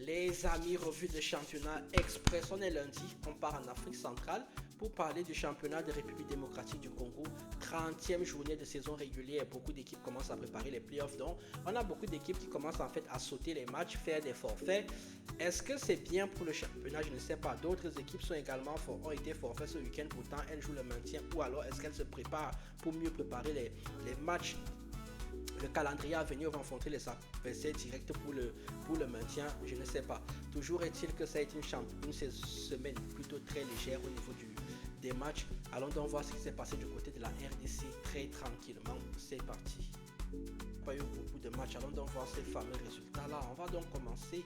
Les amis, revue de championnat express. On est lundi, on part en Afrique centrale pour parler du championnat de République démocratique du Congo. 30e journée de saison régulière. Beaucoup d'équipes commencent à préparer les playoffs. Donc, on a beaucoup d'équipes qui commencent en fait à sauter les matchs, faire des forfaits. Est-ce que c'est bien pour le championnat? Je ne sais pas. D'autres équipes sont également ont été forfaits ce week-end. Pourtant, elles jouent le maintien. Ou alors, est-ce qu'elles se préparent pour mieux préparer les matchs? Le calendrier à venir va rencontrer les adversaires directs pour le maintien, je ne sais pas. Toujours est-il que ça a été une semaine plutôt très légère au niveau des matchs. Allons donc voir ce qui s'est passé du côté de la RDC très tranquillement. C'est parti. Pas eu beaucoup de matchs, allons donc voir ces fameux résultats-là. On va donc commencer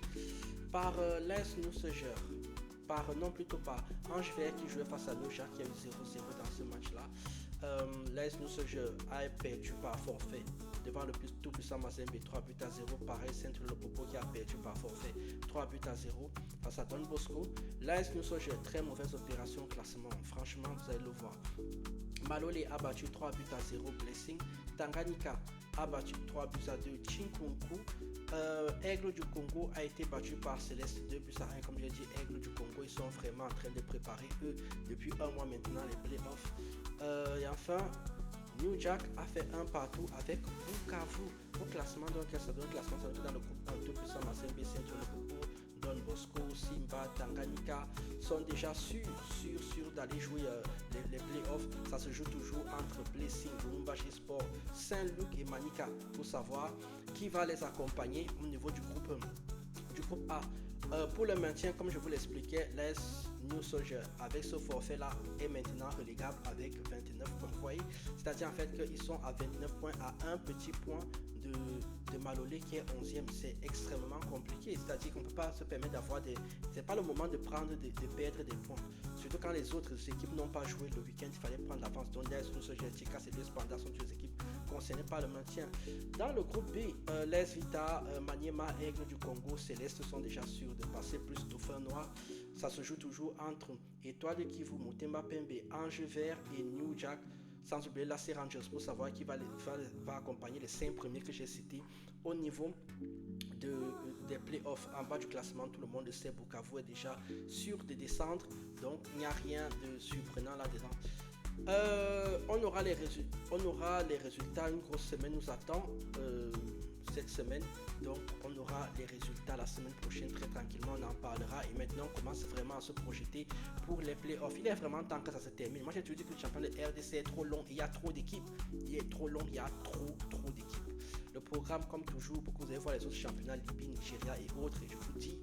par l'AS Nucégeur. Plutôt par Ange Vert qui jouait face à Loja qui a eu 0-0 dans ce match-là. L'AS Nucégeur a perdu par forfait devant le tout puissant Mazembe 3 buts à 0. Pareil, Saint-Lopopo qui a perdu par forfait 3 buts à 0 face à Don Bosco. L'AS Nucégeur, très mauvaise opération au classement, franchement vous allez le voir. Malolé a battu 3 buts à 0 Blessing. Tanganyika a battu 3 buts à 2 Chinkunku. Aigle du Congo a été battu par Céleste 2 buts à 1. Comme j'ai dit, Aigle du Congo, ils sont vraiment en train de préparer eux depuis un mois maintenant les playoffs. Et enfin, New Jack a fait un partout avec Bukavu au classement. Donc ça donne classement dans le groupe 1 tout puissant Mazembe, Saint-Lopopo, Don Bosco, Simba, Tanganyika sont déjà sûrs d'aller jouer les playoffs. Ça se joue toujours entre Blessing, Lumumbashi Sport, Saint-Luc et Manika pour savoir qui va les accompagner au niveau du groupe A. Pour le maintien, comme je vous l'expliquais, l'AS Nucégeur avec ce forfait là est maintenant relégable avec 29 points. Vous voyez, c'est-à-dire en fait qu'ils sont à 29 points, à un petit point de Malolé qui est 11e. C'est extrêmement compliqué, c'est-à-dire qu'on ne peut pas se permettre d'avoir c'est pas le moment de perdre des points, surtout quand les autres équipes n'ont pas joué le week-end. Il fallait prendre l'avance. Donc l'AS Nucégeur, Tika, ces deux standards sont deux équipes concernées par le maintien. Dans le groupe B, l'AS Vita, Maniema, Aigle du Congo, Céleste sont déjà sûrs de passer, plus Dauphin Noir. Ça se joue toujours entre Étoile de Kivu, Motema Pembe, Ange Vert et New Jack. Sans oublier la Rangers pour savoir qui va accompagner les 5 premiers que j'ai cités au niveau des playoffs. En bas du classement, tout le monde sait, Bukavu est déjà sûr de descendre, donc il n'y a rien de surprenant là-dedans. On aura les résultats, une grosse semaine nous attend cette semaine, donc on aura les résultats la semaine prochaine très tranquillement, on en parlera. Et maintenant on commence vraiment à se projeter pour les playoffs. Il est vraiment temps que ça se termine. Moi j'ai toujours dit que le championnat de RDC est trop long, il y a trop d'équipes, il est trop long, il y a trop d'équipes. Le programme comme toujours, pour que vous allez voir les autres championnats, Libye, Nigeria et autres, et je vous dis